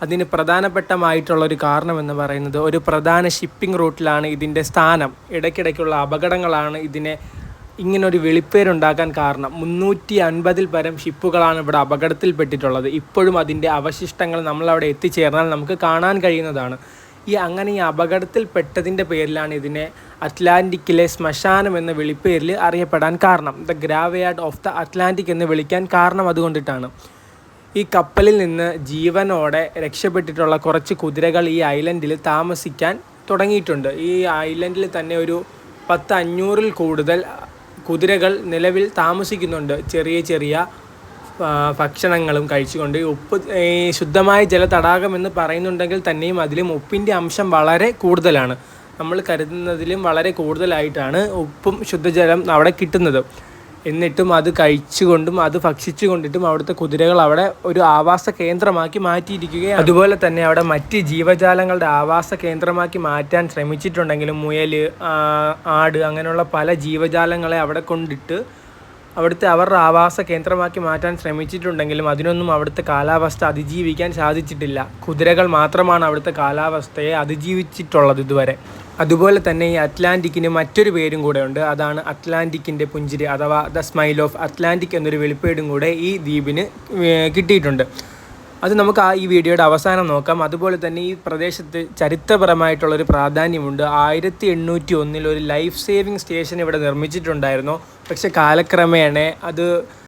അതിന് പ്രധാനപ്പെട്ടമായിട്ടുള്ളൊരു കാരണമെന്ന് പറയുന്നത് ഒരു പ്രധാന ഷിപ്പിംഗ് റൂട്ടിലാണ് ഇതിൻ്റെ സ്ഥാനം. ഇടയ്ക്കിടയ്ക്കുള്ള അപകടങ്ങളാണ് ഇതിനെ ഇങ്ങനൊരു വിളിപ്പേരുണ്ടാക്കാൻ കാരണം. 350 പരം ഷിപ്പുകളാണ് ഇവിടെ അപകടത്തിൽപ്പെട്ടിട്ടുള്ളത്. ഇപ്പോഴും അതിൻ്റെ അവശിഷ്ടങ്ങൾ നമ്മളവിടെ എത്തിച്ചേർന്നാൽ നമുക്ക് കാണാൻ കഴിയുന്നതാണ്. ഈ അപകടത്തിൽപ്പെട്ടതിൻ്റെ പേരിലാണ് ഇതിനെ അറ്റ്ലാന്റിക്കിലെ ശ്മശാനം എന്ന വിളിപ്പേരിൽ അറിയപ്പെടാൻ കാരണം. ദ ഗ്രാവയാർഡ് ഓഫ് ദ അറ്റ്ലാന്റിക് എന്ന് വിളിക്കാൻ കാരണം അതുകൊണ്ടിട്ടാണ്. ഈ കപ്പലിൽ നിന്ന് ജീവനോടെ രക്ഷപ്പെട്ടിട്ടുള്ള കുറച്ച് കുതിരകൾ ഈ ഐലൻഡിൽ താമസിക്കാൻ തുടങ്ങിയിട്ടുണ്ട്. ഈ ഐലൻഡിൽ തന്നെ ഒരു 500-ൽ കൂടുതൽ കുതിരകൾ നിലവിൽ താമസിക്കുന്നുണ്ട്. ചെറിയ ചെറിയ ഭക്ഷണങ്ങളും കഴിച്ചുകൊണ്ട്. ശുദ്ധമായ ജലതടാകം എന്ന് പറയുന്നുണ്ടെങ്കിൽ തന്നെയും അതിലും ഉപ്പിൻ്റെ അംശം വളരെ കൂടുതലാണ്. നമ്മൾ കരുതുന്നതിലും വളരെ കൂടുതലായിട്ടാണ് ഉപ്പും ശുദ്ധജലം അവിടെ കിട്ടുന്നത്. എന്നിട്ടും അത് കഴിച്ചുകൊണ്ടും അത് ഭക്ഷിച്ചു കൊണ്ടിട്ടും അവിടുത്തെ കുതിരകൾ അവിടെ ഒരു ആവാസ കേന്ദ്രമാക്കി മാറ്റിയിരിക്കുകയാണ്. അതുപോലെ തന്നെ അവിടെ മറ്റ് ജീവജാലങ്ങളുടെ ആവാസ കേന്ദ്രമാക്കി മാറ്റാൻ ശ്രമിച്ചിട്ടുണ്ടെങ്കിലും മുയൽ, ആട് അങ്ങനെയുള്ള പല ജീവജാലങ്ങളെ അവിടെ കൊണ്ടിട്ട് അവരുടെ ആവാസ കേന്ദ്രമാക്കി മാറ്റാൻ ശ്രമിച്ചിട്ടുണ്ടെങ്കിലും അതിനൊന്നും അവിടുത്തെ കാലാവസ്ഥ അതിജീവിക്കാൻ സാധിച്ചിട്ടില്ല. കുതിരകൾ മാത്രമാണ് അവിടുത്തെ കാലാവസ്ഥയെ അതിജീവിച്ചിട്ടുള്ളത് ഇതുവരെ. അതുപോലെ തന്നെ ഈ അറ്റ്ലാന്റിക്കിന് മറ്റൊരു പേരും കൂടെ ഉണ്ട്. അതാണ് അറ്റ്ലാന്റിക്കിൻ്റെ പുഞ്ചിരി അഥവാ ദ സ്മൈൽ ഓഫ് അറ്റ്ലാന്റിക് എന്നൊരു വിളിപ്പേരും കൂടെ ഈ ദ്വീപിന് കിട്ടിയിട്ടുണ്ട്. അത് നമുക്ക് ഈ വീഡിയോയുടെ അവസാനം നോക്കാം. അതുപോലെ തന്നെ ഈ പ്രദേശത്ത് ചരിത്രപരമായിട്ടുള്ളൊരു പ്രാധാന്യമുണ്ട്. 1801 ഒരു ലൈഫ് സേവിങ് സ്റ്റേഷൻ ഇവിടെ നിർമ്മിച്ചിട്ടുണ്ടായിരുന്നു. പക്ഷെ കാലക്രമേണ അത്